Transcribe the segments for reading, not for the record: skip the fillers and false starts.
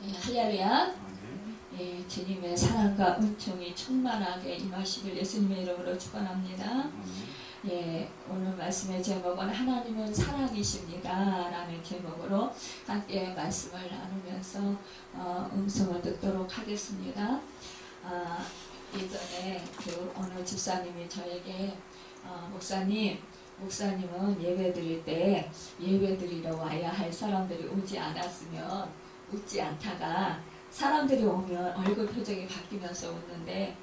할렐루야. 주님의 사랑과 은총이 충만하게 임하시길 예수님의 이름으로 축원합니다. 오늘 말씀의 제목은 하나님은 사랑이십니다 라는 제목으로 함께 말씀을 나누면서 음성을 듣도록 하겠습니다. 예전에 어느 집사님이 저에게 목사님은 예배 드릴 때 예배 드리러 와야 할 사람들이 오지 않았으면 웃지 않다가 사람들이 오면 얼굴 표정이 바뀌면서 웃는데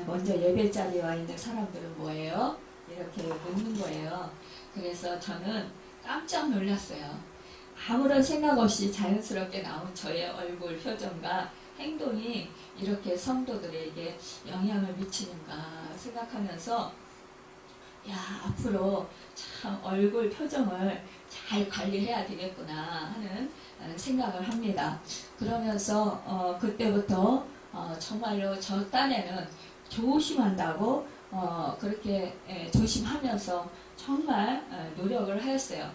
먼저 예배 자리에 와 있는 사람들은 뭐예요? 이렇게 묻는 거예요. 그래서 저는 깜짝 놀랐어요. 아무런 생각 없이 자연스럽게 나온 저의 얼굴 표정과 행동이 이렇게 성도들에게 영향을 미치는가 생각하면서 앞으로 참 얼굴 표정을 잘 관리해야 되겠구나 하는 생각을 합니다. 그러면서 그때부터 정말로 저 딴에는 조심한다고 그렇게 조심하면서 정말 노력을 하였어요.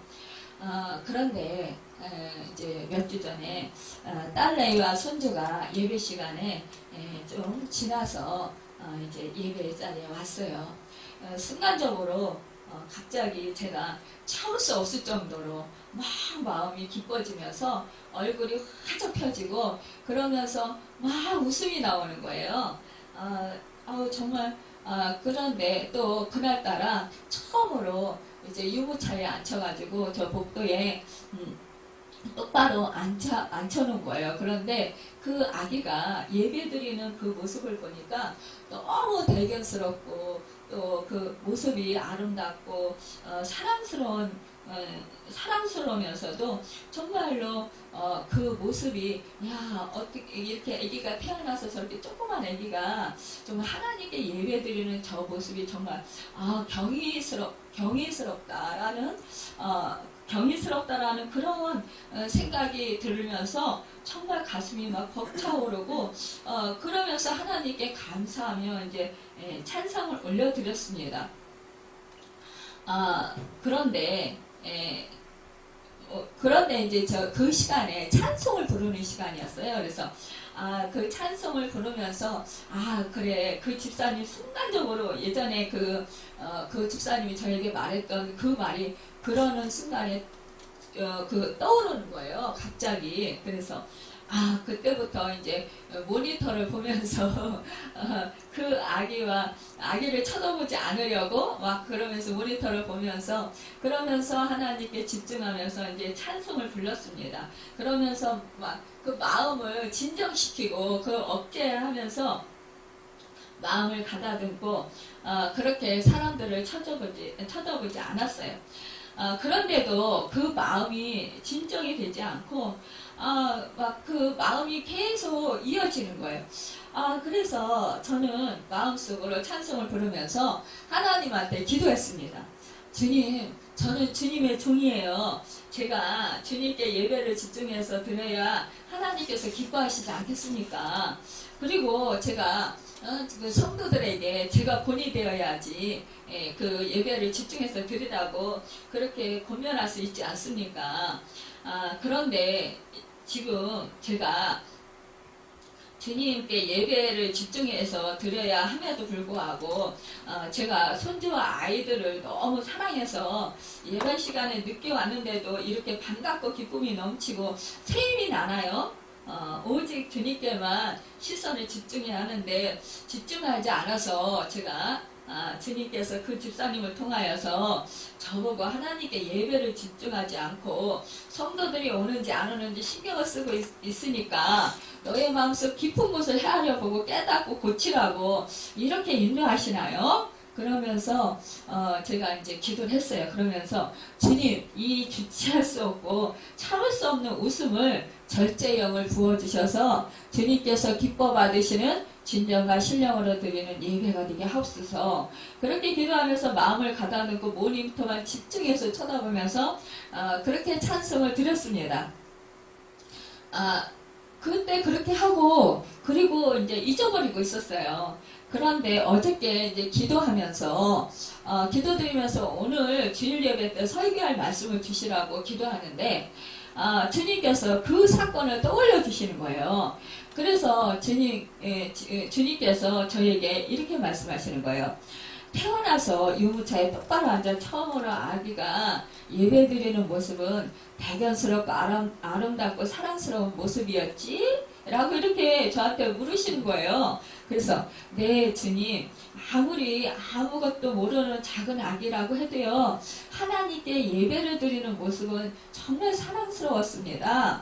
그런데 이제 몇 주 전에 딸내미와 손주가 예배 시간에 좀 지나서 이제 예배 자리에 왔어요. 순간적으로 갑자기 제가 참을 수 없을 정도로 막 마음이 기뻐지면서 얼굴이 화적 펴지고 그러면서 막 웃음이 나오는 거예요. 정말 그런데 또 그날따라 처음으로 이제 유모차에 앉혀가지고 저 복도에 똑바로 앉혀놓은 거예요. 그런데 그 아기가 예배드리는 그 모습을 보니까 너무 대견스럽고 또 그 모습이 아름답고 사랑스러우면서도 정말로 그 모습이 어떻게 이렇게 아기가 태어나서 저렇게 조그만 아기가 정말 하나님께 예배드리는 저 모습이 정말 경이스럽다라는 그런 생각이 들면서 정말 가슴이 막 벅차오르고 그러면서 하나님께 감사하며 이제 찬송을 올려드렸습니다. 그런데 이제 그 시간에 찬송을 부르는 시간이었어요. 그래서 그 찬송을 부르면서 그래 그 집사님 순간적으로 예전에 그 집사님이 저에게 말했던 그 말이 그러는 순간에 떠오르는 거예요. 갑자기. 그래서 그때부터 이제 모니터를 보면서 그 아기를 쳐다보지 않으려고 막 그러면서 모니터를 보면서 그러면서 하나님께 집중하면서 이제 찬송을 불렀습니다. 그러면서 막 그 마음을 진정시키고 그 억제하면서 마음을 가다듬고 그렇게 사람들을 쳐다보지 않았어요. 그런데도 그 마음이 진정이 되지 않고 막 그 마음이 계속 이어지는 거예요. 그래서 저는 마음속으로 찬송을 부르면서 하나님한테 기도했습니다. 주님, 저는 주님의 종이에요. 제가 주님께 예배를 집중해서 드려야 하나님께서 기뻐하시지 않겠습니까? 그리고 제가 그 성도들에게 제가 본이 되어야지 그 예배를 집중해서 드리라고 그렇게 권면할 수 있지 않습니까? 그런데 지금 제가 주님께 예배를 집중해서 드려야 함에도 불구하고 제가 손주와 아이들을 너무 사랑해서 예배 시간에 늦게 왔는데도 이렇게 반갑고 기쁨이 넘치고 새 힘이 나나요? 오직 주님께만 시선을 집중해야 하는데 집중하지 않아서 제가 주님께서 그 집사님을 통하여서 저보고 하나님께 예배를 집중하지 않고 성도들이 오는지 안 오는지 신경을 쓰고 있으니까 너의 마음속 깊은 곳을 헤아려 보고 깨닫고 고치라고 이렇게 인도하시나요? 그러면서 제가 이제 기도를 했어요. 그러면서 주님, 이 주체할 수 없고 참을 수 없는 웃음을 절제력을 부어주셔서 주님께서 기뻐 받으시는 진정과 신령으로 드리는 예배가 되게 하옵소서. 그렇게 기도하면서 마음을 가다듬고 모니터만 집중해서 쳐다보면서 그렇게 찬송을 드렸습니다. 그때 그렇게 하고 그리고 이제 잊어버리고 있었어요. 그런데 어저께 이제 기도하면서 기도드리면서 오늘 주일 예배 때 설교할 말씀을 주시라고 기도하는데 주님께서 그 사건을 떠올려 주시는 거예요. 그래서 주님께서 저에게 이렇게 말씀하시는 거예요. 태어나서 유모차에 똑바로 앉아 처음으로 아기가 예배드리는 모습은 대견스럽고 아름답고 사랑스러운 모습이었지? 라고 이렇게 저한테 물으시는 거예요. 그래서 네 주님, 아무리 아무것도 모르는 작은 아기라고 해도요, 하나님께 예배를 드리는 모습은 정말 사랑스러웠습니다.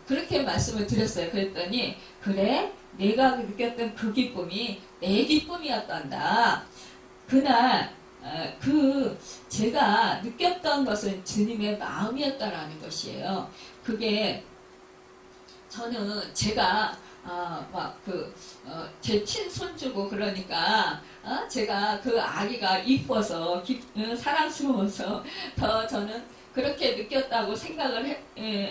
그렇게 말씀을 드렸어요. 그랬더니 그래? 내가 느꼈던 그 기쁨이 내 기쁨이었단다. 그날 제가 느꼈던 것은 주님의 마음이었다라는 것이에요. 그게 저는 제가 제 친손주고 그러니까 제가 그 아기가 이뻐서 사랑스러워서 더 저는 그렇게 느꼈다고 생각을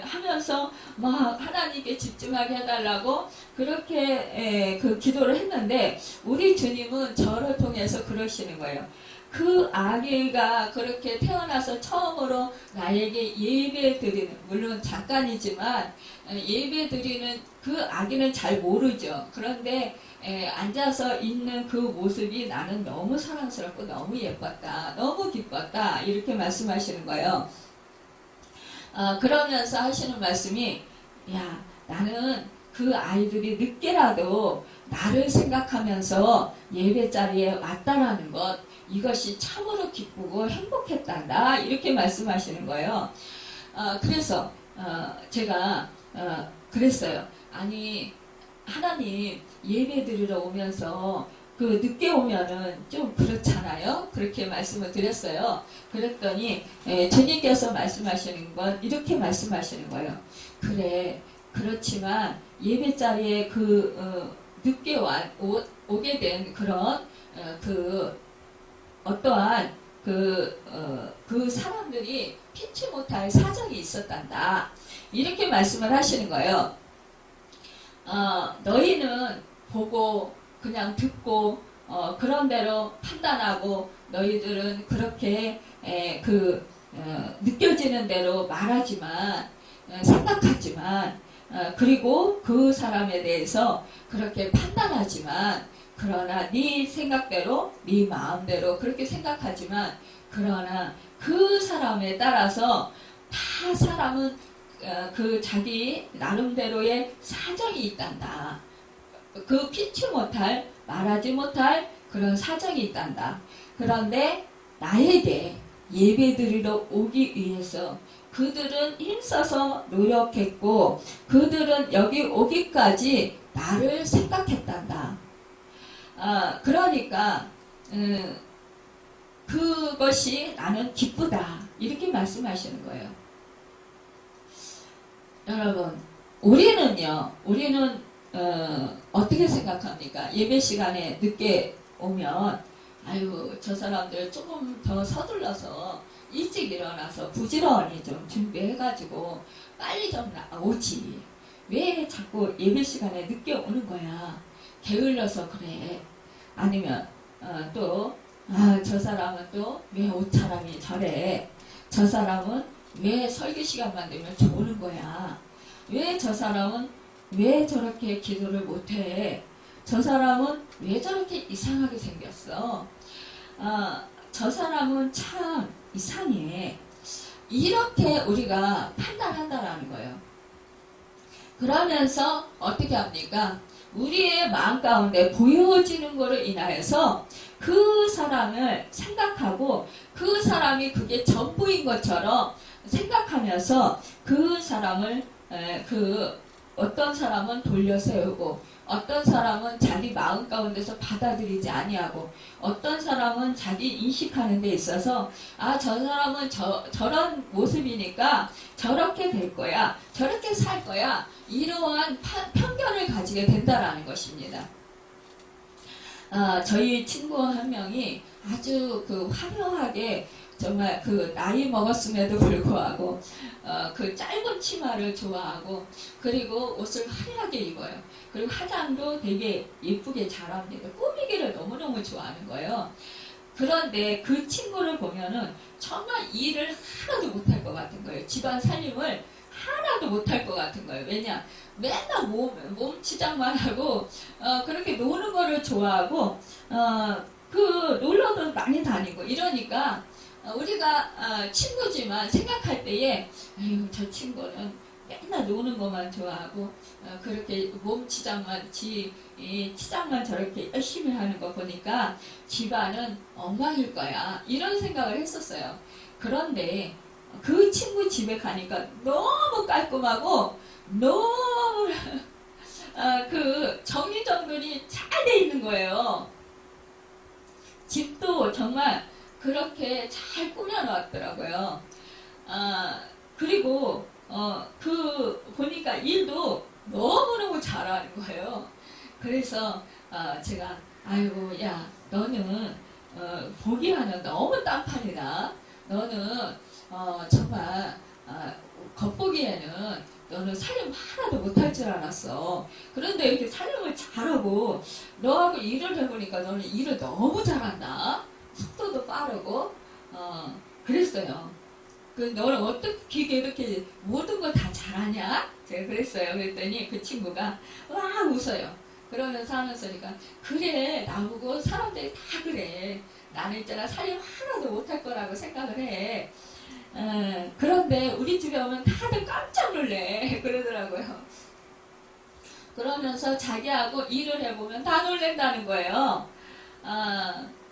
하면서 막 하나님께 집중하게 해달라고 그렇게 그 기도를 했는데, 우리 주님은 저를 통해서 그러시는 거예요. 그 아기가 그렇게 태어나서 처음으로 나에게 예배 드리는, 물론 잠깐이지만 예배 드리는 그 아기는 잘 모르죠. 그런데 앉아서 있는 그 모습이 나는 너무 사랑스럽고 너무 예뻤다, 너무 기뻤다, 이렇게 말씀하시는 거예요. 그러면서 하시는 말씀이, 야, 나는 그 아이들이 늦게라도 나를 생각하면서 예배 자리에 왔다라는 것, 이것이 참으로 기쁘고 행복했단다, 이렇게 말씀하시는 거예요. 그래서 제가 그랬어요. 아니, 하나님 예배 드리러 오면서 그 늦게 오면은 좀 그렇잖아요. 그렇게 말씀을 드렸어요. 그랬더니 주님께서 말씀하시는 건 이렇게 말씀하시는 거예요. 그래, 그렇지만 예배 자리에 늦게 오게 된 그런 어떠한 그 사람들이 피치 못할 사정이 있었단다, 이렇게 말씀을 하시는 거예요. 너희는 보고 그냥 듣고 그런 대로 판단하고, 너희들은 그렇게 느껴지는 대로 말하지만, 생각하지만, 그리고 그 사람에 대해서 그렇게 판단하지만, 그러나 네 생각대로 네 마음대로 그렇게 생각하지만, 그러나 그 사람에 따라서 다 사람은 그 자기 나름대로의 사정이 있단다. 그 피치 못할, 말하지 못할 그런 사정이 있단다. 그런데 나에게 예배드리러 오기 위해서 그들은 힘써서 노력했고, 그들은 여기 오기까지 나를 생각했단다. 그러니까 그것이 나는 기쁘다, 이렇게 말씀하시는 거예요. 여러분, 우리는 어떻게 생각합니까? 예배 시간에 늦게 오면, 아유, 저 사람들 조금 더 서둘러서 일찍 일어나서 부지런히 좀 준비해가지고 빨리 좀 오지, 왜 자꾸 예배 시간에 늦게 오는 거야? 게을러서 그래. 아니면 저 사람은 또 왜 옷차림이 저래? 저 사람은 왜 설교 시간만 되면 좋은 거야? 왜 저 사람은 왜 저렇게 기도를 못해? 저 사람은 왜 저렇게 이상하게 생겼어? 저 사람은 참 이상해. 이렇게 우리가 판단한다라는 거예요. 그러면서 어떻게 합니까? 우리의 마음 가운데 보여지는 것을 인하여서 그 사람을 생각하고, 그 사람이 그게 전부인 것처럼 생각하면서 그 사람을 어떤 사람은 돌려세우고, 어떤 사람은 자기 마음 가운데서 받아들이지 아니하고, 어떤 사람은 자기 인식하는 데 있어서 저 사람은 저런 모습이니까 저렇게 될 거야, 저렇게 살 거야, 이러한 편견을 가지게 된다라는 것입니다. 저희 친구 한 명이 아주 화려하게, 정말 나이 먹었음에도 불구하고 그 짧은 치마를 좋아하고, 그리고 옷을 화려하게 입어요. 그리고 화장도 되게 예쁘게 잘합니다. 꾸미기를 너무너무 좋아하는 거예요. 그런데 그 친구를 보면은 정말 일을 하나도 못할 것 같은 거예요. 집안 살림을 하나도 못할 것 같은 거예요. 왜냐? 맨날 몸 치장만 하고, 그렇게 노는 거를 좋아하고, 놀러도 많이 다니고, 이러니까, 우리가, 친구지만 생각할 때에, 아유, 저 친구는 맨날 노는 것만 좋아하고, 그렇게 몸 치장만, 치장만 저렇게 열심히 하는 거 보니까 집안은 엉망일 거야. 이런 생각을 했었어요. 그런데, 그 친구 집에 가니까 너무 깔끔하고 너무 그 정리정돈이 잘 돼 있는 거예요. 집도 정말 그렇게 잘 꾸며놨더라고요. 그리고 보니까 일도 너무너무 잘하는 거예요. 그래서 제가 아이고 야 너는 보기와는 너무 딴판이다. 너는 정말 겉보기에는 너는 살림 하나도 못할 줄 알았어. 그런데 이렇게 살림을 잘하고 너하고 일을 해보니까 너는 일을 너무 잘한다. 속도도 빠르고 그랬어요. 너는 어떻게 이렇게 모든 걸 다 잘하냐? 제가 그랬어요. 그랬더니 그 친구가 와 웃어요. 그러면서 하면서니까 그래 나보고 사람들이 다 그래. 나는 있잖아 살림 하나도 못할 거라고 생각을 해. 그런데 우리 집에 오면 다들 깜짝 놀래 그러더라고요. 그러면서 자기하고 일을 해보면 다 놀랜다는 거예요.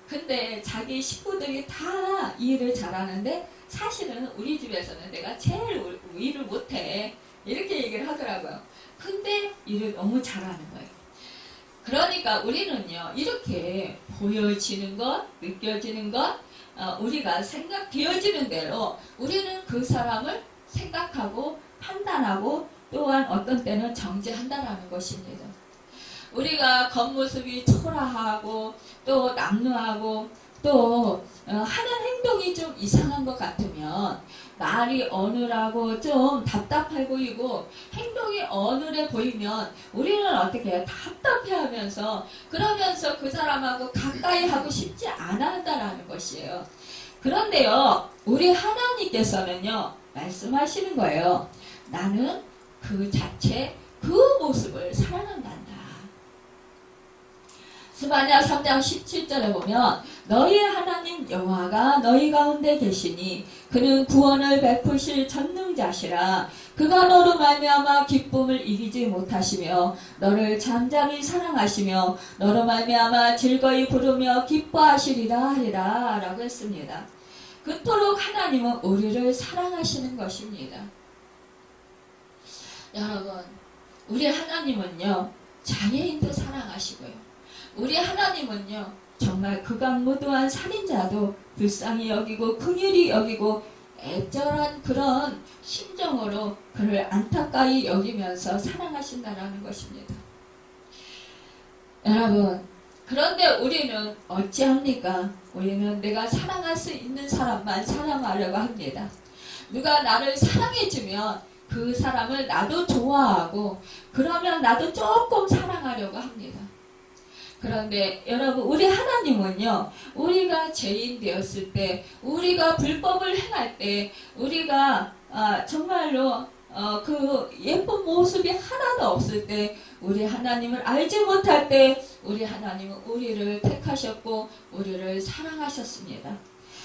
근데 자기 식구들이 다 일을 잘하는데 사실은 우리 집에서는 내가 제일 일을 못해 이렇게 얘기를 하더라고요. 근데 일을 너무 잘하는 거예요. 그러니까 우리는요 이렇게 보여지는 것, 느껴지는 것, 우리가 생각되어지는 대로 우리는 그 사람을 생각하고 판단하고 또한 어떤 때는 정죄한다라는 것입니다. 우리가 겉모습이 초라하고 또 남루하고 또 하는 행동이 좀 이상한 것 같으면 말이 어눌하고 좀 답답해 보이고 행동이 어눌해 보이면 우리는 어떻게 해요? 답답해하면서 그러면서 그 사람하고 가까이 하고 싶지 않아 한다라는 것이에요. 그런데요 우리 하나님께서는요 말씀하시는 거예요. 나는 그 자체 그 모습을 사랑한단다. 스바냐 3장 17절에 보면 너희 하나님 여호와가 너희 가운데 계시니 그는 구원을 베푸실 전능자시라. 그가 너로 말미암아 기쁨을 이기지 못하시며 너를 잠잠히 사랑하시며 너로 말미암아 즐거이 부르며 기뻐하시리라 하리라 라고 했습니다. 그토록 하나님은 우리를 사랑하시는 것입니다. 여러분 우리 하나님은요 장애인도 사랑하시고요 우리 하나님은요 정말 극악무도한 살인자도 불쌍히 여기고 긍휼히 여기고 애절한 그런 심정으로 그를 안타까이 여기면서 사랑하신다라는 것입니다. 여러분 그런데 우리는 어찌합니까? 우리는 내가 사랑할 수 있는 사람만 사랑하려고 합니다. 누가 나를 사랑해주면 그 사람을 나도 좋아하고 그러면 나도 조금 사랑하려고 합니다. 그런데 여러분 우리 하나님은요 우리가 죄인 되었을 때 우리가 불법을 행할 때 우리가 정말로 그 예쁜 모습이 하나도 없을 때 우리 하나님을 알지 못할 때 우리 하나님은 우리를 택하셨고 우리를 사랑하셨습니다.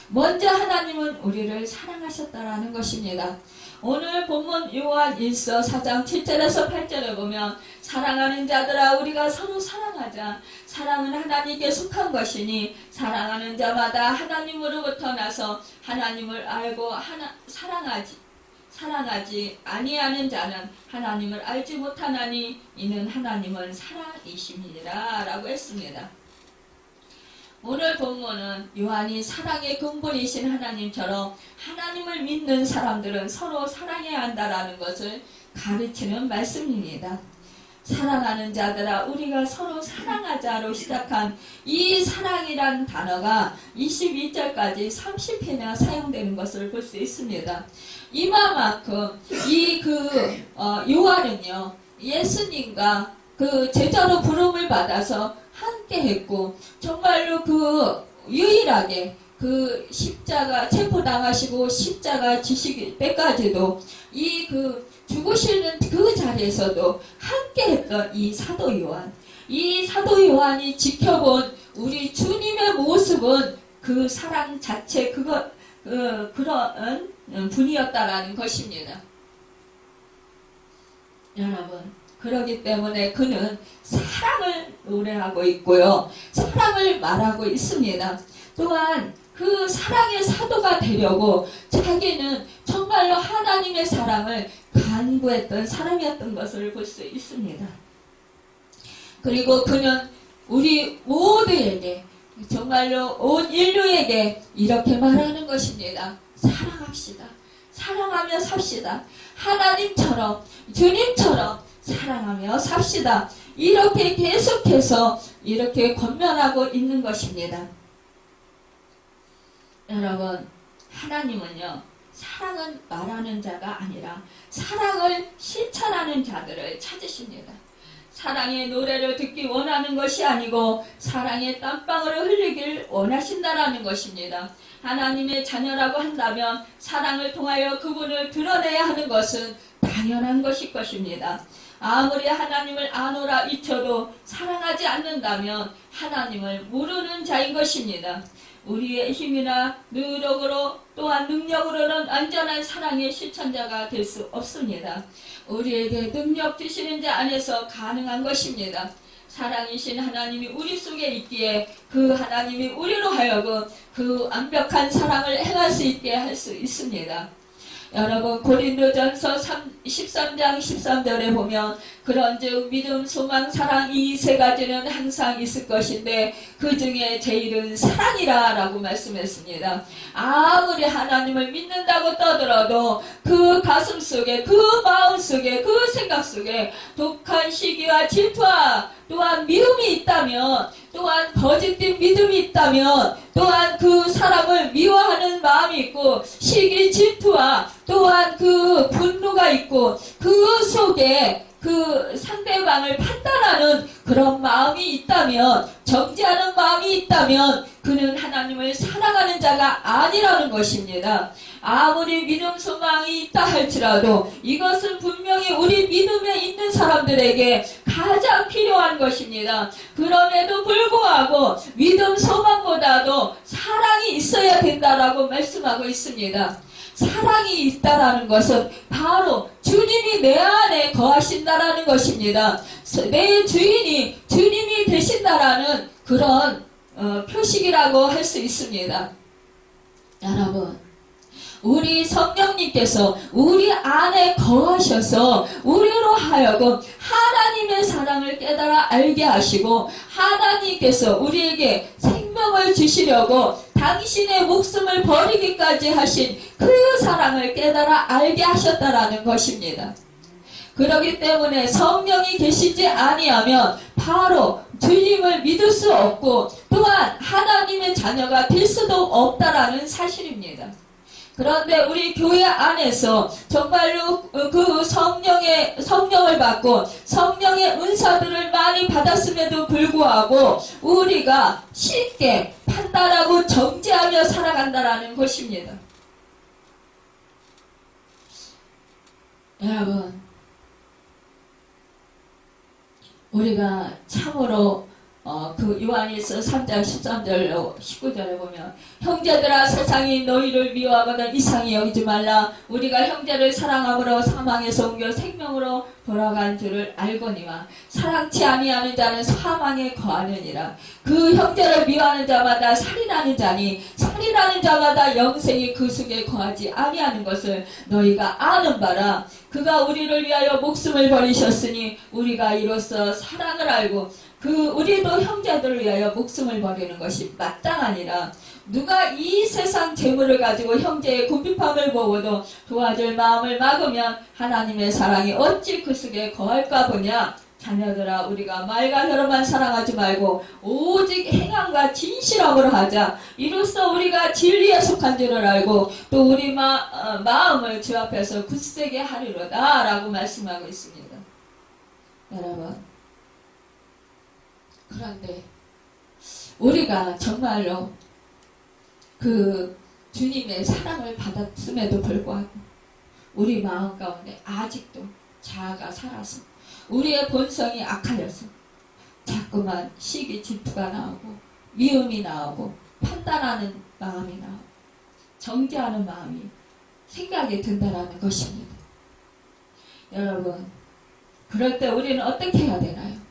먼저 하나님은 우리를 사랑하셨다라는 것입니다. 오늘 본문 요한 1서 4장 7절에서 8절에 보면 사랑하는 자들아 우리가 서로 사랑하자. 사랑은 하나님께 속한 것이니 사랑하는 자마다 하나님으로부터 나서 하나님을 알고 사랑하지 아니하는 자는 하나님을 알지 못하나니 이는 하나님은 사랑이심이라 라고 했습니다. 오늘 본문은 요한이 사랑의 근본이신 하나님처럼 하나님을 믿는 사람들은 서로 사랑해야 한다라는 것을 가르치는 말씀입니다. 사랑하는 자들아 우리가 서로 사랑하자로 시작한 이 사랑이라는 단어가 22절까지 30회나 사용되는 것을 볼 수 있습니다. 이만큼 요한은요 예수님과 그 제자로 부름을 받아서 함께 했고 정말로 그 유일하게 그 십자가 체포당하시고 십자가 지실 때까지도 이 그 죽으시는 그 자리에서도 함께했던 이 사도 요한, 이 사도 요한이 지켜본 우리 주님의 모습은 그 사랑 자체 그런 분이었다라는 것입니다. 여러분, 그러기 때문에 그는 사랑을 노래하고 있고요, 사랑을 말하고 있습니다. 또한 그 사랑의 사도가 되려고 자기는 정말로 하나님의 사랑을 간구했던 사람이었던 것을 볼 수 있습니다. 그리고 그는 우리 모두에게, 정말로 온 인류에게 이렇게 말하는 것입니다. 사랑합시다. 사랑하며 삽시다. 하나님처럼, 주님처럼 사랑하며 삽시다. 이렇게 계속해서 이렇게 권면하고 있는 것입니다. 여러분, 하나님은요, 사랑은 말하는 자가 아니라 사랑을 실천하는 자들을 찾으십니다. 사랑의 노래를 듣기 원하는 것이 아니고 사랑의 땀방울을 흘리길 원하신다라는 것입니다. 하나님의 자녀라고 한다면 사랑을 통하여 그분을 드러내야 하는 것은 당연한 것일 것입니다. 아무리 하나님을 아노라 잊혀도 사랑하지 않는다면 하나님을 모르는 자인 것입니다. 우리의 힘이나 노력으로 또한 능력으로는 완전한 사랑의 실천자가 될 수 없습니다. 우리에게 능력 주시는 자 안에서 가능한 것입니다. 사랑이신 하나님이 우리 속에 있기에 그 하나님이 우리로 하여금 그 완벽한 사랑을 행할 수 있게 할 수 있습니다. 여러분, 고린도전서 13장 13절에 보면 그런즉 믿음, 소망, 사랑 이 세 가지는 항상 있을 것인데 그 중에 제일은 사랑이라 라고 말씀했습니다. 아무리 하나님을 믿는다고 떠들어도 그 가슴 속에, 그 마음 속에, 그 생각 속에 독한 시기와 질투와 또한 미움이 있다면, 또한 거짓된 믿음이 있다면, 또한 그 사람을 미워하는 마음이 있고 시기, 질투와 또한 그 분노가 있고 그 속에 그 상대방을 판단하는 그런 마음이 있다면, 정죄하는 마음이 있다면 그는 하나님을 사랑하는 자가 아니라는 것입니다. 아무리 믿음, 소망이 있다 할지라도 이것은 분명히 우리 믿음에 있는 사람들에게 가장 필요한 것입니다. 그럼에도 불구하고 믿음, 소망보다도 사랑이 있어야 된다라고 말씀하고 있습니다. 사랑이 있다라는 것은 바로 주님이 내 안에 거하신다라는 것입니다. 내 주인이 주님이 되신다라는 그런 표식이라고 할 수 있습니다. 여러분, 우리 성령님께서 우리 안에 거하셔서 우리로 하여금 하나님의 사랑을 깨달아 알게 하시고 하나님께서 우리에게 생명을 주시려고 당신의 목숨을 버리기까지 하신 그 사랑을 깨달아 알게 하셨다라는 것입니다. 그렇기 때문에 성령이 계시지 아니하면 바로 주님을 믿을 수 없고 또한 하나님의 자녀가 될 수도 없다라는 사실입니다. 그런데 우리 교회 안에서 정말로 그 성령을 받고 성령의 은사들을 많이 받았음에도 불구하고 우리가 쉽게 판단하고 정죄하며 살아간다라는 것입니다. 여러분, 우리가 참으로 그 요한일서 3장 13절로 19절에 보면 형제들아 세상이 너희를 미워하거든 이상히 여기지 말라. 우리가 형제를 사랑함으로 사망에서 옮겨 생명으로 돌아간 줄을 알거니와 사랑치 아니하는 자는 사망에 거하느니라. 그 형제를 미워하는 자마다 살인하는 자니 살인하는 자마다 영생이 그 속에 거하지 아니하는 것을 너희가 아는 바라. 그가 우리를 위하여 목숨을 버리셨으니 우리가 이로써 사랑을 알고 우리도 형제들을 위하여 목숨을 버리는 것이 마땅하니라. 누가 이 세상 재물을 가지고 형제의 궁핍함을 보고도 도와줄 마음을 막으면 하나님의 사랑이 어찌 그 속에 거할까 보냐. 자녀들아, 우리가 말과 혀로만 사랑하지 말고 오직 행함과 진실함으로 하자. 이로써 우리가 진리에 속한 줄을 알고 또 우리 마음을 주 앞에서 굳세게 하리로다 라고 말씀하고 있습니다. 여러분, 그런데 우리가 정말로 그 주님의 사랑을 받았음에도 불구하고 우리 마음 가운데 아직도 자아가 살아서 우리의 본성이 악하여서 자꾸만 시기 질투가 나오고 미움이 나오고 판단하는 마음이 나오고 정죄하는 마음이 생각이 든다라는 것입니다. 여러분, 그럴 때 우리는 어떻게 해야 되나요?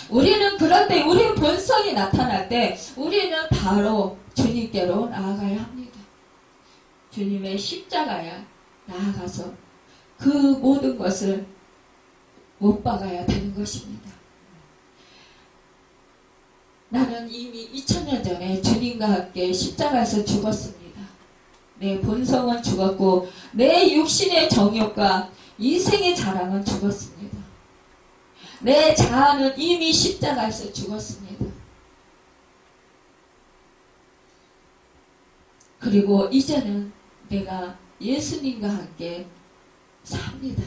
우리는 그럴 때 우리의 본성이 나타날 때 우리는 바로 주님께로 나아가야 합니다. 주님의 십자가에 나아가서 그 모든 것을 못 박아야 되는 것입니다. 나는 이미 2000년 전에 주님과 함께 십자가에서 죽었습니다. 내 본성은 죽었고 내 육신의 정욕과 인생의 자랑은 죽었습니다. 내 자아는 이미 십자가에서 죽었습니다. 그리고 이제는 내가 예수님과 함께 삽니다.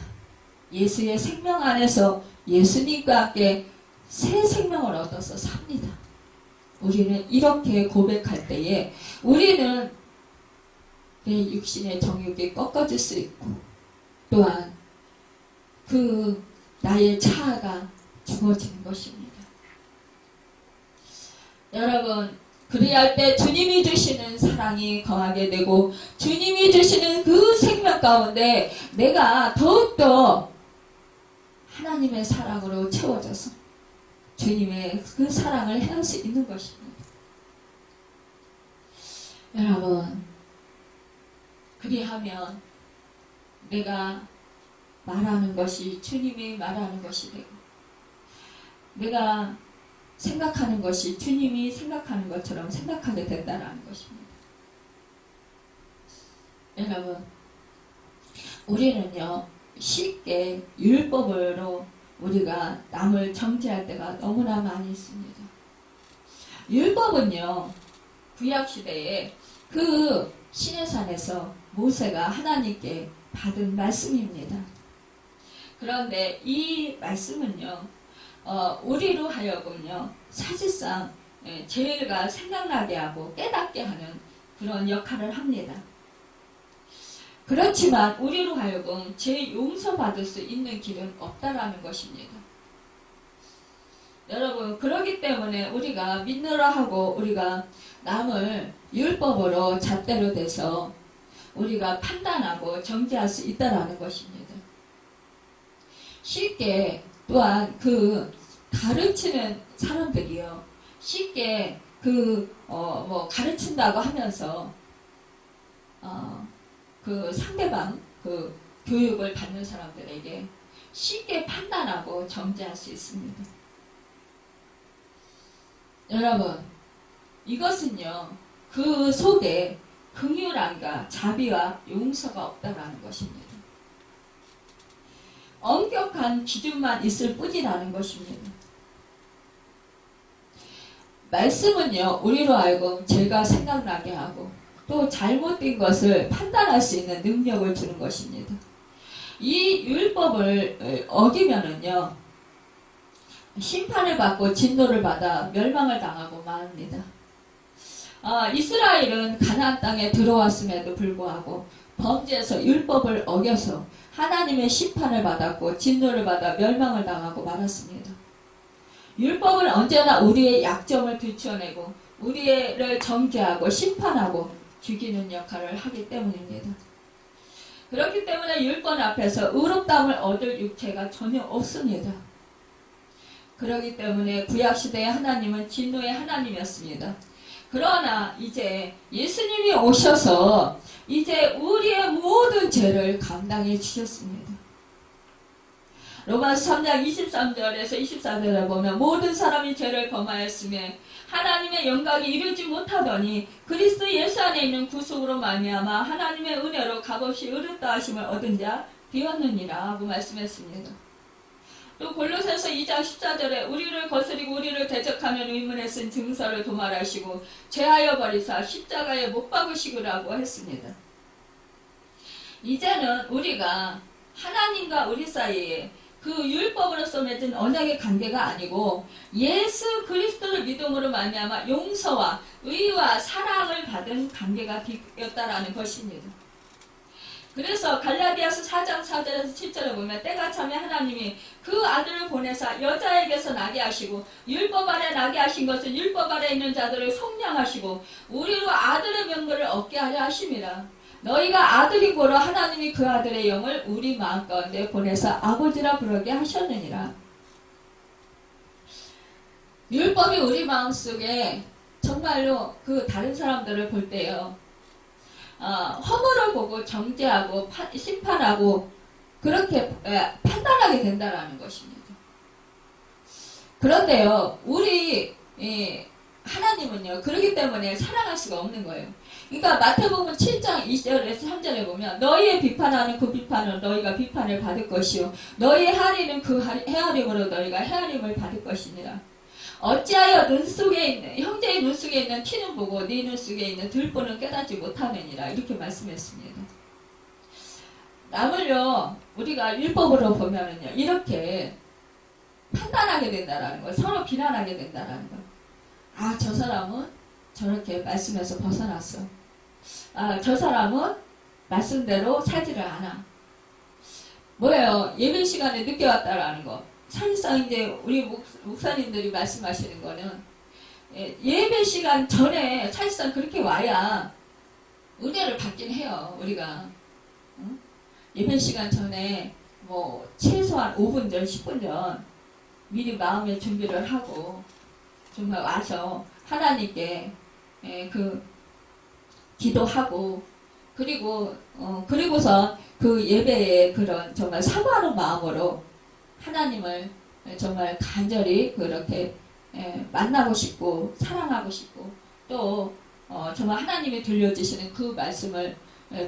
예수의 생명 안에서 예수님과 함께 새 생명을 얻어서 삽니다. 우리는 이렇게 고백할 때에 우리는 내 육신의 정욕이 꺾어질 수 있고 또한 그 나의 자아가 죽어지는 것입니다. 여러분, 그리할 때 주님이 주시는 사랑이 거하게 되고 주님이 주시는 그 생명 가운데 내가 더욱더 하나님의 사랑으로 채워져서 주님의 그 사랑을 행할 수 있는 것입니다. 여러분, 그리하면 내가 말하는 것이 주님이 말하는 것이 되고 내가 생각하는 것이 주님이 생각하는 것처럼 생각하게 된다는 것입니다. 여러분, 우리는요 쉽게 율법으로 우리가 남을 정죄할 때가 너무나 많이 있습니다. 율법은요 구약시대에 그 시내산에서 모세가 하나님께 받은 말씀입니다. 그런데 이 말씀은요 우리로 하여금요 사실상 죄가 생각나게 하고 깨닫게 하는 그런 역할을 합니다. 그렇지만 우리로 하여금 죄 용서받을 수 있는 길은 없다라는 것입니다. 여러분, 그렇기 때문에 우리가 믿느라 하고 우리가 남을 율법으로 잣대로 대서 우리가 판단하고 정죄할 수 있다라는 것입니다. 쉽게 또한 그 가르치는 사람들이요 쉽게 가르친다고 하면서 그 상대방 그 교육을 받는 사람들에게 쉽게 판단하고 정죄할 수 있습니다. 여러분, 이것은요 그 속에 긍휼함과 자비와 용서가 없다라는 것입니다. 엄격한 기준만 있을 뿐이라는 것입니다. 말씀은요 우리로 하여금 죄가 생각나게 하고 또 잘못된 것을 판단할 수 있는 능력을 주는 것입니다. 이 율법을 어기면은요 심판을 받고 진노를 받아 멸망을 당하고 말합니다. 이스라엘은 가나안 땅에 들어왔음에도 불구하고 범죄해서 율법을 어겨서 하나님의 심판을 받았고 진노를 받아 멸망을 당하고 말았습니다. 율법은 언제나 우리의 약점을 들춰내고 우리를 정죄하고 심판하고 죽이는 역할을 하기 때문입니다. 그렇기 때문에 율법 앞에서 의롭다함을 얻을 육체가 전혀 없습니다. 그렇기 때문에 구약시대의 하나님은 진노의 하나님이었습니다. 그러나 이제 예수님이 오셔서 이제 우리의 모든 죄를 감당해 주셨습니다. 로마서 3장 23절에서 24절에 보면 모든 사람이 죄를 범하였으며 하나님의 영광이 이루지 못하더니 그리스도 예수 안에 있는 구속으로 말미암아 하나님의 은혜로 값없이 의롭다 하심을 얻은 자 되었느니라 하고 말씀했습니다. 또 골로새서 2장 14절에 우리를 거스리고 우리를 대적하는 의문에 쓴 증서를 도말하시고 죄하여 버리사 십자가에 못 박으시구라고 했습니다. 이제는 우리가 하나님과 우리 사이에 그 율법으로서 맺은 언약의 관계가 아니고 예수 그리스도를 믿음으로 말미암아 용서와 의와 사랑을 받은 관계가 되었다라는 것입니다. 그래서 갈라디아서 4장 4절에서 7절에 보면 때가 차면 하나님이 그 아들을 보내사 여자에게서 나게 하시고 율법 아래 나게 하신 것은 율법 아래 있는 자들을 속량하시고 우리로 아들의 명분을 얻게 하려 하심이라. 너희가 아들이고로 하나님이 그 아들의 영을 우리 마음 가운데 보내사 아버지라 부르게 하셨느니라. 율법이 우리 마음속에 정말로 그 다른 사람들을 볼 때요, 허물을 보고 정죄하고 심판하고 그렇게 판단하게 된다라는 것입니다. 그런데요, 우리 하나님은요, 그렇기 때문에 사랑할 수가 없는 거예요. 그러니까 마태복음 7장 2절에서 3절에 보면 너희의 비판하는 그 비판은 너희가 비판을 받을 것이요 너희의 헤아리는 그 헤아림으로 너희가 헤아림을 받을 것이니라. 어찌하여 눈 속에 있는 형제의 눈 속에 있는 티는 보고 네 눈 속에 있는 들보는 깨닫지 못하느니라. 이렇게 말씀했습니다. 남을요 우리가 율법으로 보면은요 이렇게 판단하게 된다라는 걸, 서로 비난하게 된다라는 걸. 아, 저 사람은 저렇게 말씀에서 벗어났어. 아, 저 사람은 말씀대로 살지를 않아. 뭐예요? 예배 시간에 늦게 왔다라는 거. 사실상 이제 우리 목사님들이 말씀하시는 거는 예배 시간 전에 사실상 그렇게 와야 은혜를 받긴 해요. 우리가 예배 시간 전에 뭐 최소한 5분 전, 10분 전 미리 마음의 준비를 하고 정말 와서 하나님께 기도하고 그리고서 그 예배에 그런 정말 사모하는 마음으로 하나님을 정말 간절히 그렇게 만나고 싶고 사랑하고 싶고 또 정말 하나님이 들려주시는 그 말씀을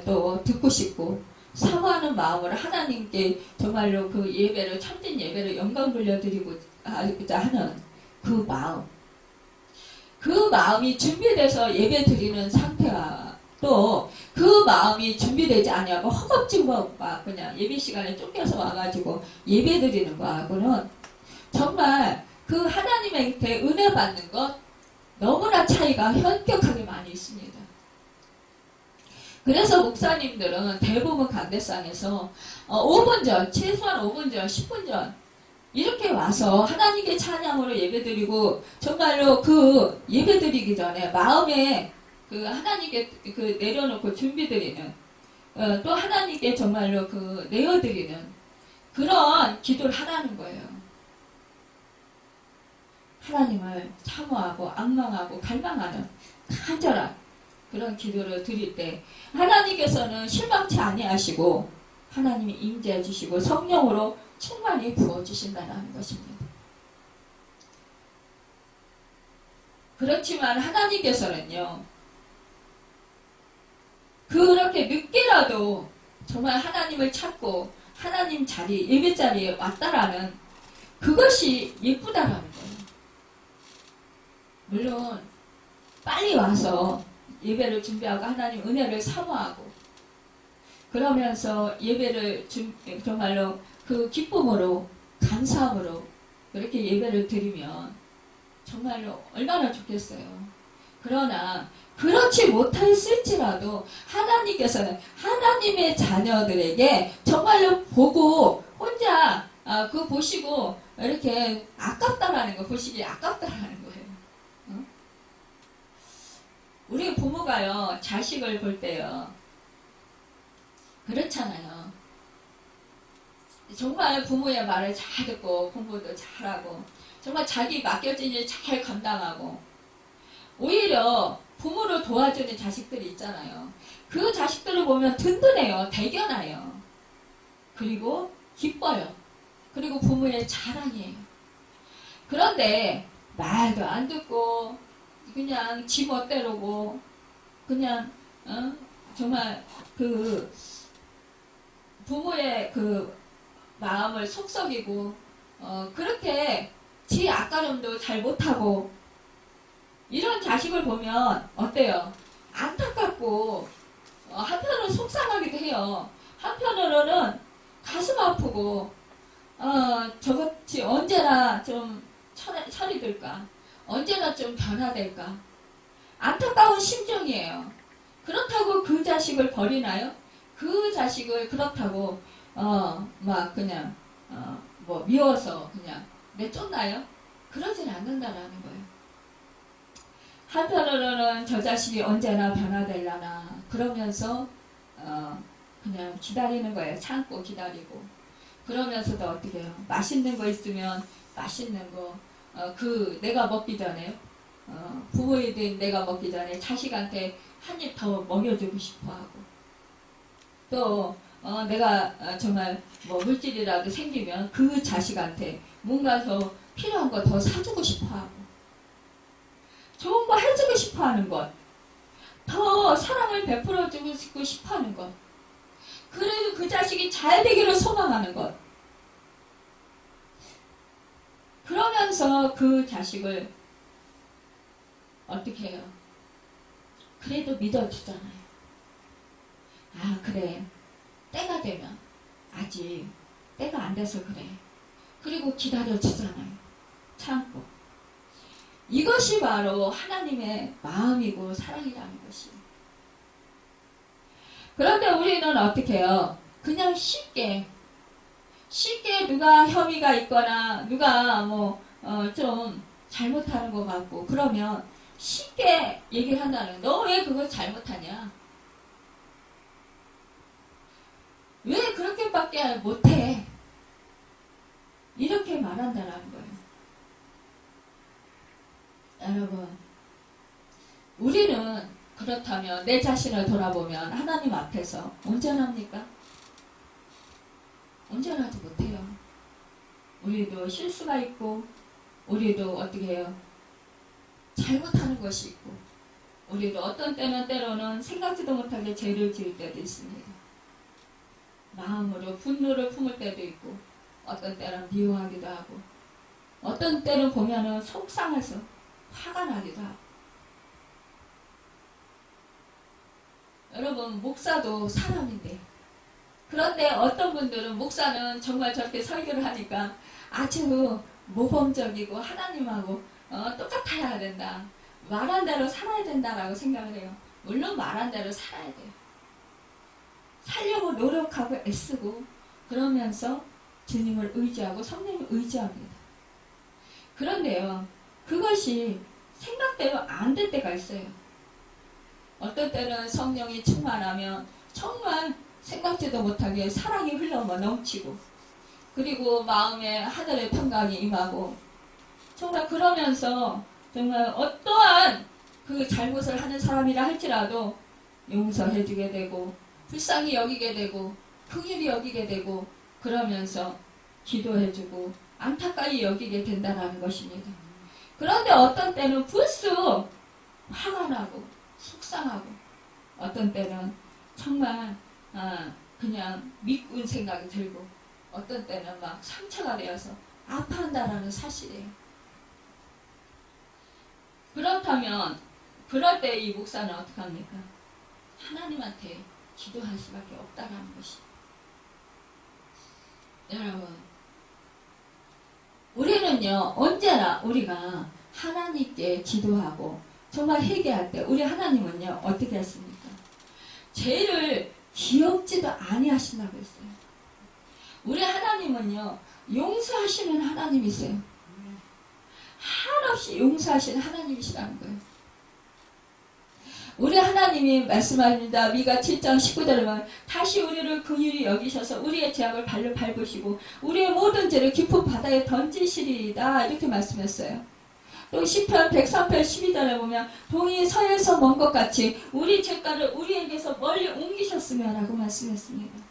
또 듣고 싶고 사모하는 마음으로 하나님께 정말로 그 예배를 참된 예배를 영광 돌려드리고자 하는 그 마음, 그 마음이 준비돼서 예배 드리는 상태와 또 그 마음이 준비되지 않냐고 허겁지겁 그냥 예배 시간에 쫓겨서 와가지고 예배 드리는 거하고는 정말 그 하나님한테 은혜 받는 것 너무나 차이가 현격하게 많이 있습니다. 그래서 목사님들은 대부분 강대상에서 5분 전, 최소한 5분 전, 10분 전 이렇게 와서 하나님께 찬양으로 예배드리고 정말로 그 예배드리기 전에 마음에 그 하나님께 그 내려놓고 준비드리는 또 하나님께 정말로 그 내어드리는 그런 기도를 하라는 거예요. 하나님을 사모하고 악망하고 갈망하는 간절한 그런 기도를 드릴 때 하나님께서는 실망치 아니하시고 하나님이 임재해 주시고 성령으로 충만히 부어주신다는 것입니다. 그렇지만 하나님께서는요 그렇게 늦게라도 정말 하나님을 찾고 하나님 자리, 예배 자리에 왔다라는 그것이 예쁘다라는 거예요. 물론 빨리 와서 예배를 준비하고 하나님 은혜를 사모하고 그러면서 예배를 정말로 그 기쁨으로 감사함으로 그렇게 예배를 드리면 정말로 얼마나 좋겠어요. 그러나 그렇지 못했을지라도 하나님께서는 하나님의 자녀들에게 정말로 보고 혼자 그거 보시고 이렇게 아깝다라는 거 보시기 아깝다라는 거예요. 우리 부모가요 자식을 볼 때요 그렇잖아요. 정말 부모의 말을 잘 듣고 공부도 잘하고 정말 자기 맡겨진 일 잘 감당하고 오히려 부모를 도와주는 자식들이 있잖아요. 그 자식들을 보면 든든해요. 대견해요. 그리고 기뻐요. 그리고 부모의 자랑이에요. 그런데 말도 안 듣고 그냥 지 멋대로고 그냥 정말 그 부모의 그 마음을 속썩이고 그렇게 지 앞가림도 잘 못하고 이런 자식을 보면 어때요? 안타깝고 한편으로는 속상하기도 해요. 한편으로는 가슴 아프고 저것이 언제나 좀 철이 들까? 언제나 좀 변화될까? 안타까운 심정이에요. 그렇다고 그 자식을 버리나요? 그 자식을 그렇다고 막 그냥 뭐 미워서 그냥 내쫓나요? 그러진 않는다라는 거예요. 한편으로는 저 자식이 언제나 변화되려나 그러면서 그냥 기다리는 거예요. 참고 기다리고. 그러면서도 어떻게 해요? 맛있는 거 있으면 맛있는 거 내가 먹기 전에 부모이든 내가 먹기 전에 자식한테 한 입 더 먹여주고 싶어하고 또 내가 정말 뭐 물질이라도 생기면 그 자식한테 뭔가 더 필요한 거 더 사주고 싶어하고 좋은 거 해주고 싶어하는 것, 더 사랑을 베풀어주고 싶어하는 것, 그래도 그 자식이 잘 되기를 소망하는 것. 그러면서 그 자식을 어떻게 해요? 그래도 믿어주잖아요. 아, 그래. 때가 되면 아직 때가 안 돼서 그래. 그리고 기다려주잖아요. 참고. 이것이 바로 하나님의 마음이고 사랑이라는 것이에요. 그런데 우리는 어떻게 해요? 그냥 쉽게 누가 혐의가 있거나 누가 좀 잘못하는 것 같고 그러면 쉽게 얘기를 한다는 거예요. 너 왜 그걸 잘못하냐? 왜 그렇게밖에 못해? 이렇게 말한다는 거예요. 여러분, 우리는 그렇다면 내 자신을 돌아보면 하나님 앞에서 온전합니까? 온전하지 못해요. 우리도 실수가 있고 우리도 어떻게 해요? 잘못하는 것이 있고 우리도 어떤 때로는 생각지도 못하게 죄를 지을 때도 있습니다. 마음으로 분노를 품을 때도 있고 어떤 때는 미워하기도 하고 어떤 때는 보면은 속상해서 화가 나기도 하고. 여러분, 목사도 사람인데 그런데 어떤 분들은 목사는 정말 저렇게 설교를 하니까 아주 모범적이고 하나님하고 똑같아야 된다. 말한 대로 살아야 된다라고 생각을 해요. 물론 말한 대로 살아야 돼요. 살려고 노력하고 애쓰고 그러면서 주님을 의지하고 성령을 의지합니다. 그런데요, 그것이 생각대로 안 될 때가 있어요. 어떤 때는 성령이 충만하면 정말 생각지도 못하게 사랑이 흘러 넘치고 그리고 마음에 하늘의 평강이 임하고 정말 그러면서 정말 어떠한 그 잘못을 하는 사람이라 할지라도 용서해주게 되고 불쌍히 여기게 되고 긍휼히 여기게 되고 그러면서 기도해주고 안타까이 여기게 된다는 것입니다. 그런데 어떤 때는 불쑥 화가 나고 속상하고 어떤 때는 정말 그냥 미운 생각이 들고 어떤 때는 막 상처가 되어서 아파한다라는 사실이에요. 그렇다면 그럴 때 이 목사는 어떻게 합니까? 하나님한테 기도할 수밖에 없다라는 것이. 여러분, 우리는요 언제나 우리가 하나님께 기도하고 정말 회개할 때 우리 하나님은요 어떻게 했습니까? 죄를 기억지도 아니하신다고 했어요. 우리 하나님은요 용서하시는 하나님이세요. 한없이 용서하시는 하나님이시라는 거예요. 우리 하나님이 말씀합니다. 미가 7장 19절에 보면 다시 우리를 긍휼히 여기셔서 우리의 죄악을 발로 밟으시고 우리의 모든 죄를 깊은 바다에 던지시리이다 이렇게 말씀했어요. 또 시편 103편 12절에 보면 동이 서에서 먼 것 같이 우리 죄가를 우리에게서 멀리 옮기셨으며 라고 말씀했습니다.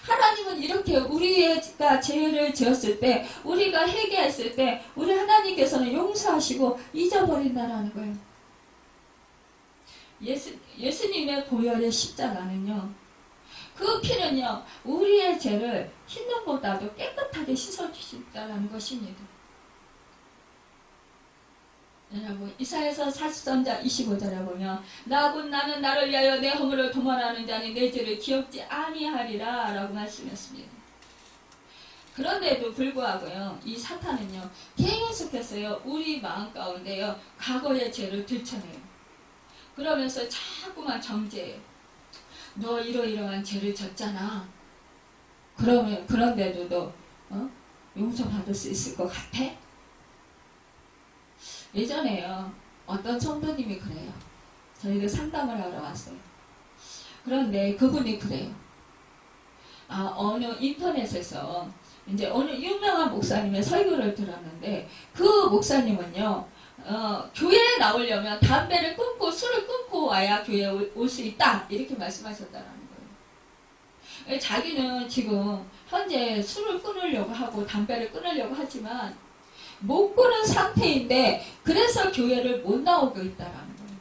하나님은 이렇게 우리가 죄를 지었을 때 우리가 회개했을 때 우리 하나님께서는 용서하시고 잊어버린다라는 거예요. 예수님의 보혈의 십자가는요 그 피는요 우리의 죄를 흰눈보다도 깨끗하게 씻어주신다는 것입니다. 여러분 이사야서 43장 25절에 보면 나는 나를 위하여 내 허물을 도말하는 자니 내 죄를 기억지 아니하리라 라고 말씀했습니다. 그런데도 불구하고요, 이 사탄은요, 계속해서요, 우리 마음 가운데요, 과거의 죄를 들춰내요. 그러면서 자꾸만 정죄해요. 너 이러이러한 죄를 졌잖아. 그런데도 너, 용서받을 수 있을 것 같아? 예전에요, 어떤 성도님이 그래요. 저희도 상담을 하러 왔어요. 그런데 그분이 그래요. 어느 인터넷에서 이제 어느 유명한 목사님의 설교를 들었는데, 그 목사님은요, 교회에 나오려면 담배를 끊고 술을 끊고 와야 교회에 올 수 있다, 이렇게 말씀하셨다는 거예요. 자기는 지금 현재 술을 끊으려고 하고 담배를 끊으려고 하지만 못 끊은 상태인데, 그래서 교회를 못 나오고 있다라는 거예요.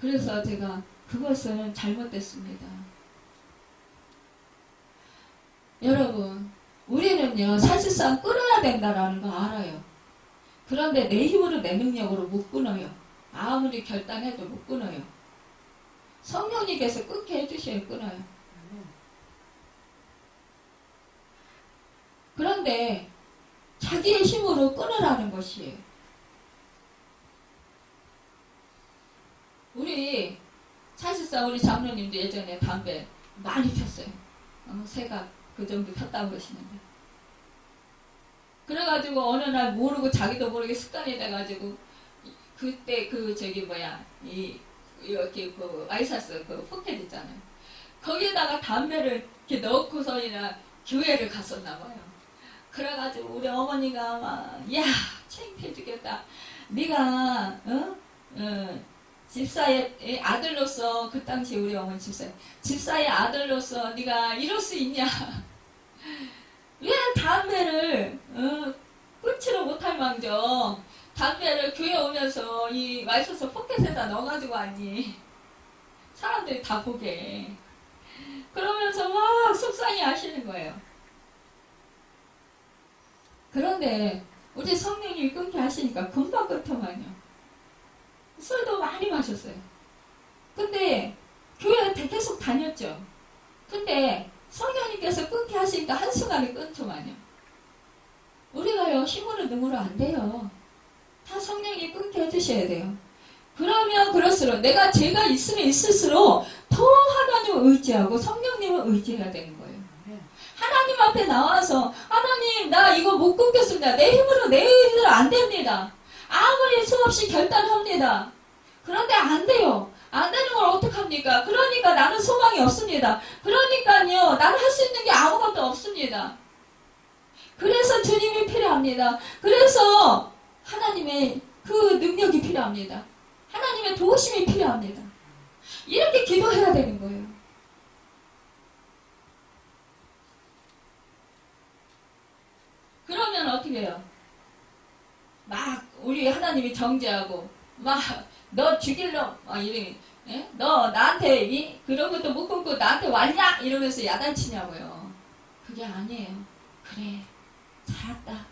그래서 제가 그것은 잘못됐습니다. 여러분, 우리는요, 사실상 끊어야 된다라는 거 알아요. 그런데 내 힘으로, 내 능력으로 못 끊어요. 아무리 결단해도 못 끊어요. 성령님께서 끊게 해주셔야 끊어요. 그런데 자기의 힘으로 끊으라는 것이에요. 사실상 우리 장로님도 예전에 담배 많이 폈어요. 새가 그 정도 폈다고 그러시는데. 그래가지고 어느 날 모르고 자기도 모르게 습관이 돼가지고 그때 이렇게 그 와이셔츠 그 포켓 있잖아요. 거기에다가 담배를 이렇게 넣고서이나 교회를 갔었나 봐요. 그래가지고 우리 어머니가 막, 야, 창피해 죽겠다. 네가 집사의 아들로서, 그 당시 우리 어머니 집사의 아들로서 네가 이럴 수 있냐? 왜 담배를 끊지를 못할 망정 담배를 교회 오면서 이 와이셔츠 포켓에다 넣어가지고 왔니? 사람들이 다 보게. 그러면서 막 속상해 하시는 거예요. 그런데 우리 성령님이 끊게 하시니까 금방 끊더만요. 술도 많이 마셨어요. 근데 교회 계속 다녔죠. 근데 성령님께서 끊게 하시니까 한순간에 끊더만요. 우리가요, 힘으로 능으로 안 돼요. 다 성령이 끊게 해주셔야 돼요. 그러면 그럴수록 내가 죄가 있으면 있을수록 더 하나님을 의지하고 성령님을 의지해야 되는 거예요. 하나님 앞에 나와서 하나님, 나 이거 못 끊겠습니다. 내 힘으로 내 의지로 안 됩니다. 아무리 수없이 결단합니다. 그런데 안 돼요. 안 되는 걸 어떡합니까? 그러니까 나는 소망이 없습니다. 그러니까요, 나는 할 수 있는 게 아무것도 없습니다. 그래서 주님이 필요합니다. 그래서 하나님의 그 능력이 필요합니다. 하나님의 도우심이 필요합니다. 이렇게 기도해야 되는 거예요. 그러면 어떻게 해요? 막 우리 하나님이 정죄하고 막 너 죽일러 막 이래. 예? 너 나한테 그런 것도 못 끊고 나한테 왔냐? 이러면서 야단치냐고요. 그게 아니에요. 그래, 잘했다.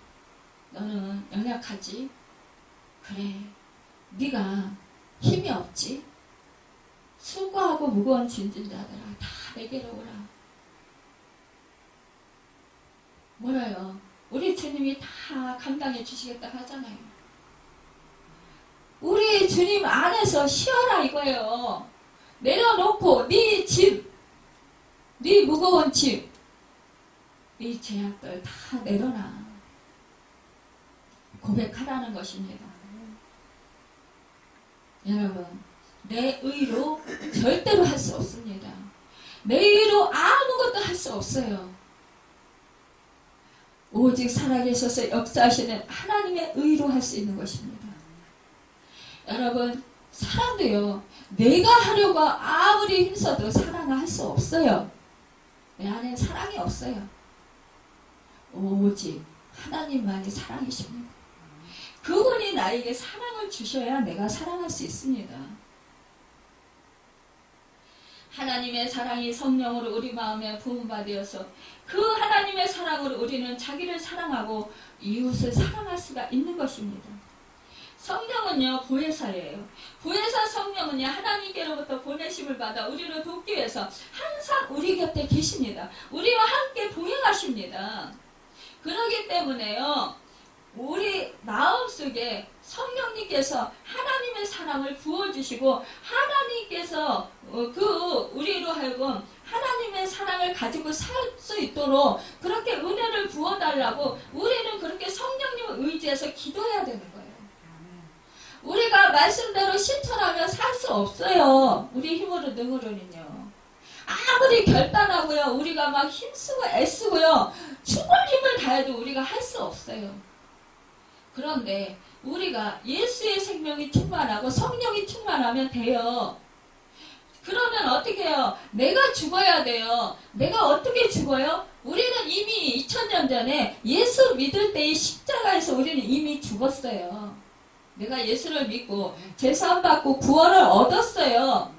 너는 연약하지? 그래, 네가 힘이 없지? 수고하고 무거운 짐진 자들아, 다 내게로 오라. 뭐라요? 우리 주님이 다 감당해 주시겠다 하잖아요. 우리 주님 안에서 쉬어라 이거예요. 내려놓고 네 짐, 네 무거운 짐, 네 죄악들 다 내려놔. 고백하라는 것입니다. 여러분, 내 의로 절대로 할 수 없습니다. 내 의로 아무것도 할 수 없어요. 오직 살아계셔서 역사하시는 하나님의 의로 할 수 있는 것입니다. 여러분, 사랑도요, 내가 하려고 아무리 힘써도 사랑을 할 수 없어요. 내 안에 사랑이 없어요. 오직 하나님만이 사랑이십니다. 그분이 나에게 사랑을 주셔야 내가 사랑할 수 있습니다. 하나님의 사랑이 성령으로 우리 마음에 부음받으어서 그 하나님의 사랑으로 우리는 자기를 사랑하고 이웃을 사랑할 수가 있는 것입니다. 성령은요, 보혜사예요. 보혜사 성령은요, 하나님께로부터 보내심을 받아 우리를 돕기 위해서 항상 우리 곁에 계십니다. 우리와 함께 동행하십니다. 그러기 때문에요, 우리 마음속에 성령님께서 하나님의 사랑을 부어주시고, 하나님께서 우리로 하여금 하나님의 사랑을 가지고 살 수 있도록 그렇게 은혜를 부어달라고 우리는 그렇게 성령님을 의지해서 기도해야 되는 거예요. 우리가 말씀대로 실천하면 살 수 없어요. 우리 힘으로 능으로는요. 아무리 결단하고요, 우리가 막 힘쓰고 애쓰고요, 죽을 힘을 다해도 우리가 할 수 없어요. 그런데 우리가 예수의 생명이 충만하고 성령이 충만하면 돼요. 그러면 어떻게 해요? 내가 죽어야 돼요. 내가 어떻게 죽어요? 우리는 이미 2000년 전에 예수 믿을 때의 십자가에서 우리는 이미 죽었어요. 내가 예수를 믿고 제사함 받고 구원을 얻었어요.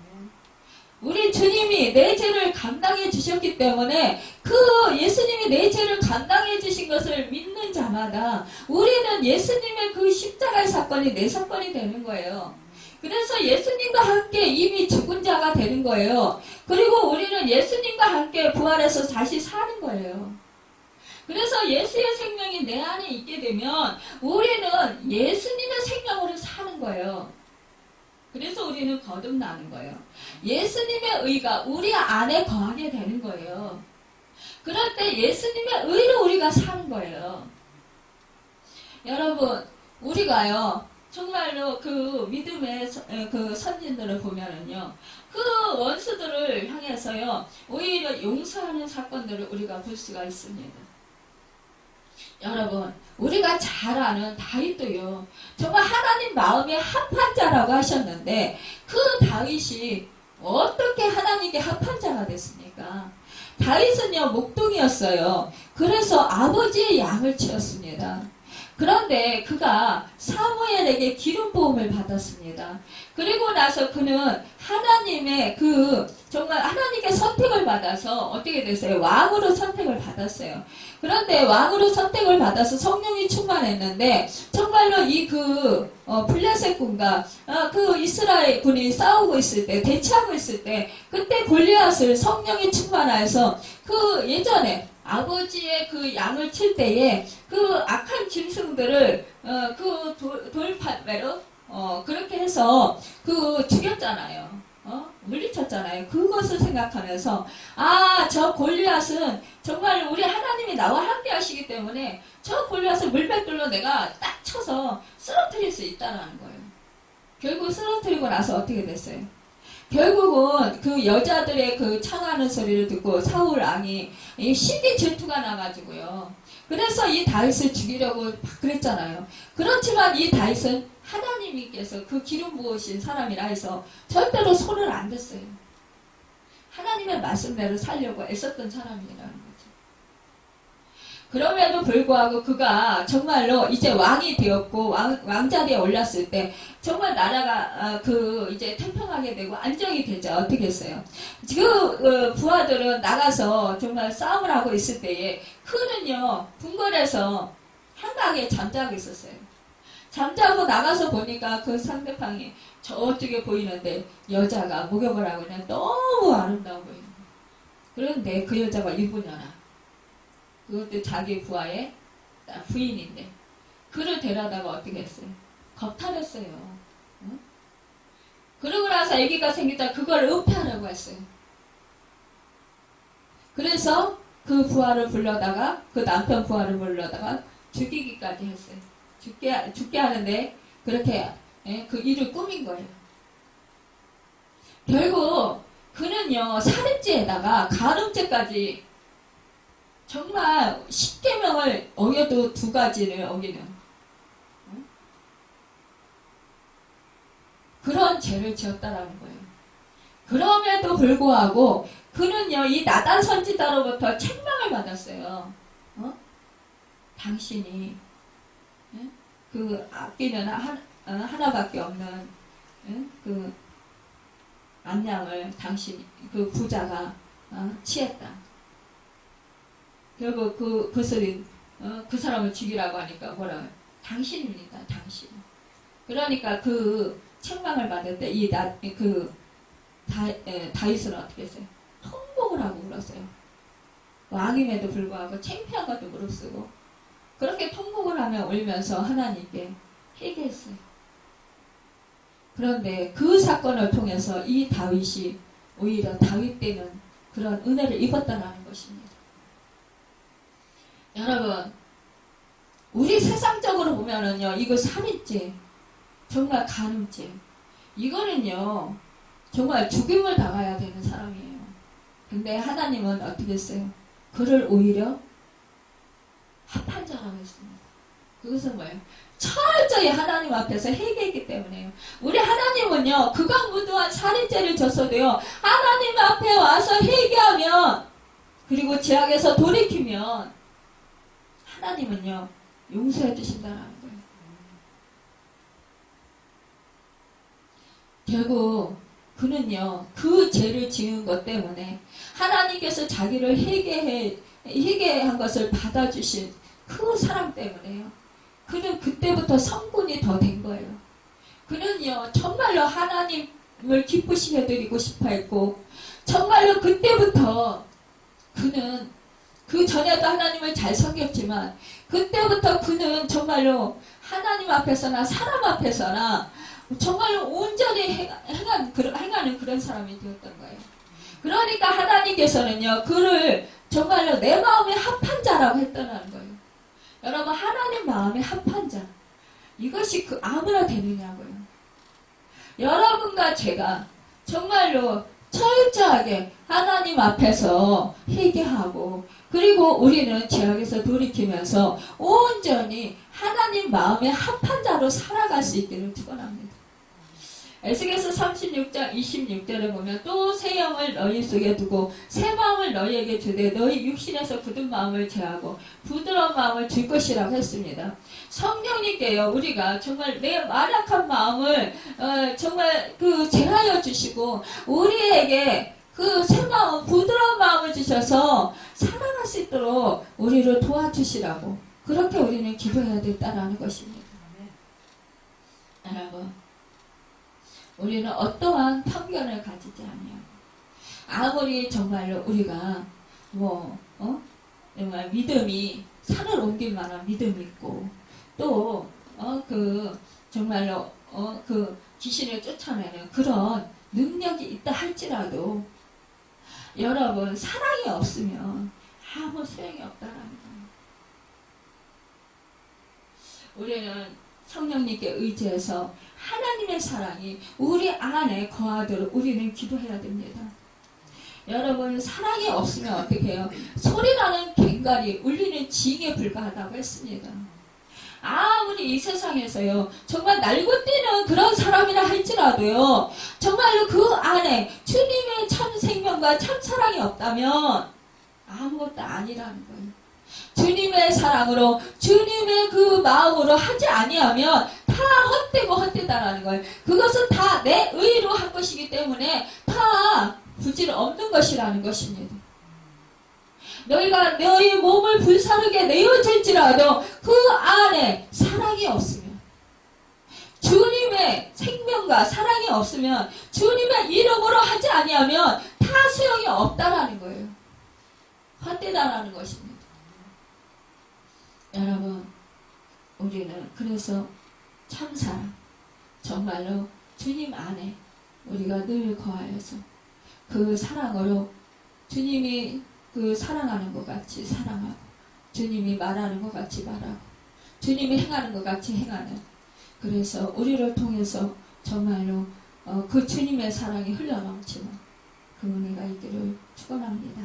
우리 주님이 내 죄를 감당해 주셨기 때문에 그 예수님이 내 죄를 감당해 주신 것을 믿는 자마다 우리는 예수님의 그 십자가의 사건이 내 사건이 되는 거예요. 그래서 예수님과 함께 이미 죽은 자가 되는 거예요. 그리고 우리는 예수님과 함께 부활해서 다시 사는 거예요. 그래서 예수의 생명이 내 안에 있게 되면 우리는 예수님의 생명으로 사는 거예요. 그래서 우리는 거듭나는 거예요. 예수님의 의가 우리 안에 거하게 되는 거예요. 그럴 때 예수님의 의로 우리가 사는 거예요. 여러분, 우리가요, 정말로 그 믿음의 그 선진들을 보면은요, 그 원수들을 향해서요, 오히려 용서하는 사건들을 우리가 볼 수가 있습니다. 여러분, 우리가 잘 아는 다윗도요, 정말 하나님 마음에 합한 자라고 하셨는데, 그 다윗이 어떻게 하나님께 합한 자가 됐습니까? 다윗은요, 목동이었어요. 그래서 아버지의 양을 치었습니다. 그런데 그가 사무엘에게 기름 부음을 받았습니다. 그리고 나서 그는 하나님의 정말 하나님께 선택을 받아서 어떻게 됐어요? 왕으로 선택을 받았어요. 그런데 왕으로 선택을 받아서 성령이 충만했는데 정말로 블레셋 군과 그 이스라엘 군이 싸우고 있을 때, 대치하고 있을 때, 그때 골리앗을 성령이 충만하여서 그 예전에 아버지의 그 양을 칠 때에 그 악한 짐승들을 돌팔매로 그렇게 해서 죽였잖아요. 물리쳤잖아요. 그것을 생각하면서 저 골리앗은 정말 우리 하나님이 나와 함께 하시기 때문에 저 골리앗을 물백돌로 내가 딱 쳐서 쓰러뜨릴 수 있다는 거예요. 결국 쓰러뜨리고 나서 어떻게 됐어요? 결국은 그 여자들의 그 창하는 소리를 듣고 사울 왕이 심히 질투가 나가지고요. 그래서 이 다윗을 죽이려고 막 그랬잖아요. 그렇지만 이 다윗은 하나님께서 그 기름 부으신 사람이라 해서 절대로 손을 안 댔어요. 하나님의 말씀대로 살려고 애썼던 사람이라는 거죠. 그럼에도 불구하고 그가 정말로 이제 왕이 되었고 왕자리에 올랐을 때 정말 나라가 이제 태평하게 되고 안정이 되자 어떻게 했어요? 부하들은 나가서 정말 싸움을 하고 있을 때에 그는요 궁궐에서 한강에 잠자고 있었어요. 잠자고 나가서 보니까 그 상대방이 저쪽에 보이는데 여자가 목욕을 하고 그냥 너무 아름다워 보이는 거예요. 그런데 그 여자가 유부녀나 그것도 자기 부하의 부인인데 그를 데려다가 어떻게 했어요? 겁탈했어요. 응? 그러고 나서 아기가 생기다 그걸 은폐하라고 했어요. 그래서 그 부하를 불러다가 그 남편 부하를 불러다가 죽이기까지 했어요. 죽게 하는데 그렇게 그 일을 꾸민 거예요. 결국 그는요 살인죄에다가 간음죄까지 정말 10계명을 어겨도 2가지를 어기는 그런 죄를 지었다라는 거예요. 그럼에도 불구하고 그는요 이 나단 선지자로부터 책망을 받았어요. 당신이 그 아끼는 하나밖에 없는 그 암양을 당신 그 부자가 취했다. 결국 그 사람을 죽이라고 하니까 뭐라고요? 당신입니다. 당신. 그러니까 그 책망을 받을 때 다윗은 어떻게 했어요? 통곡을 하고 울었어요. 왕임에도 불구하고 창피한 것도 무릅쓰고 그렇게 통곡을 하며 울면서 하나님께 회개했어요. 그런데 그 사건을 통해서 이 다윗이 오히려 다윗 때는 그런 은혜를 입었다는 것입니다. 여러분, 우리 세상적으로 보면은요, 이거 살인죄, 정말 간음죄, 이거는요, 정말 죽임을 당해야 되는 사람이에요. 근데 하나님은 어떻게 했어요? 그를 오히려 합한 자라고 했습니다. 그것은 뭐예요? 철저히 하나님 앞에서 회개했기 때문에요. 우리 하나님은요, 극악무도한 살인죄를 졌어도요, 하나님 앞에 와서 회개하면, 그리고 죄악에서 돌이키면, 하나님은요, 용서해 주신다는 거예요. 결국, 그는요, 그 죄를 지은 것 때문에, 하나님께서 자기를 회개한 것을 받아주신 그 사랑 때문에요. 그는 그때부터 성군이 더 된 거예요. 그는요, 정말로 하나님을 기쁘시게 해드리고 싶어 했고, 정말로 그때부터 그는 그 전에도 하나님을 잘 섬겼지만, 그때부터 그는 정말로 하나님 앞에서나 사람 앞에서나 정말로 온전히 행하는 그런 사람이 되었던 거예요. 그러니까 하나님께서는요, 그를 정말로 내 마음에 합한 자라고 했다는 거예요. 여러분, 하나님 마음에 합한 자, 이것이 아무나 되느냐고요. 여러분과 제가 정말로 철저하게 하나님 앞에서 회개하고, 그리고 우리는 죄악에서 돌이키면서 온전히 하나님 마음에 합한 자로 살아갈 수 있기를 축원합니다. 에스겔서 36장 26절에 보면 또 새 영을 너희 속에 두고 새 마음을 너희에게 주되 너희 육신에서 굳은 마음을 제하고 부드러운 마음을 줄 것이라고 했습니다. 성령님께요, 우리가 정말 내 완악한 마음을 정말 제하여 주시고 우리에게 그 새 마음, 부드러운 마음을 주셔서 살아갈 수 있도록 우리를 도와주시라고, 그렇게 우리는 기도해야 된다는 것입니다. 여러분, 우리는 어떠한 편견을 가지지 아니하고, 아무리 정말로 우리가 정말 믿음이 산을 옮길 만한 믿음이 있고, 또 정말로 귀신을 쫓아내는 그런 능력이 있다 할지라도, 여러분, 사랑이 없으면 아무 소용이 없다라는 거예요. 우리는 성령님께 의지해서 하나님의 사랑이 우리 안에 거하도록 우리는 기도해야 됩니다. 여러분, 사랑이 없으면 어떻게 해요? 소리나는 괭과리, 울리는 징에 불과하다고 했습니다. 아무리 이 세상에서요, 정말 날고 뛰는 그런 사람이라 할지라도요, 정말로 그 안에 주님의 참 생명과 참 사랑이 없다면 아무것도 아니라는 거예요. 주님의 사랑으로, 주님의 그 마음으로 하지 아니하면 다 헛되고 헛되다라는 거예요. 그것은 다 내 의로 한 것이기 때문에 다 부질 없는 것이라는 것입니다. 너희가 너희 몸을 불사르게 내어질지라도 그 안에 사랑이 없으면, 주님의 생명과 사랑이 없으면, 주님의 이름으로 하지 아니하면 다 소용이 없다라는 거예요. 헛되다라는 것입니다. 여러분, 우리는 그래서 참사랑, 정말로 주님 안에 우리가 늘 거하여서 그 사랑으로 주님이 사랑하는 것 같이 사랑하고, 주님이 말하는 것 같이 말하고, 주님이 행하는 것 같이 행하는, 그래서 우리를 통해서 정말로 그 주님의 사랑이 흘러넘치는 그 은혜가 있기를 축원합니다.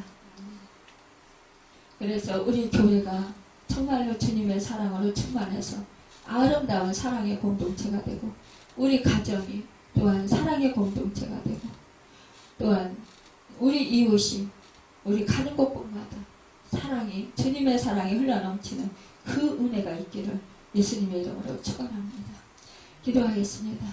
그래서 우리 교회가 정말로 주님의 사랑으로 충만해서 아름다운 사랑의 공동체가 되고, 우리 가정이 또한 사랑의 공동체가 되고, 또한 우리 이웃이 우리 가는 곳곳마다 사랑이, 주님의 사랑이 흘러넘치는 그 은혜가 있기를 예수님의 이름으로 축원합니다. 기도하겠습니다.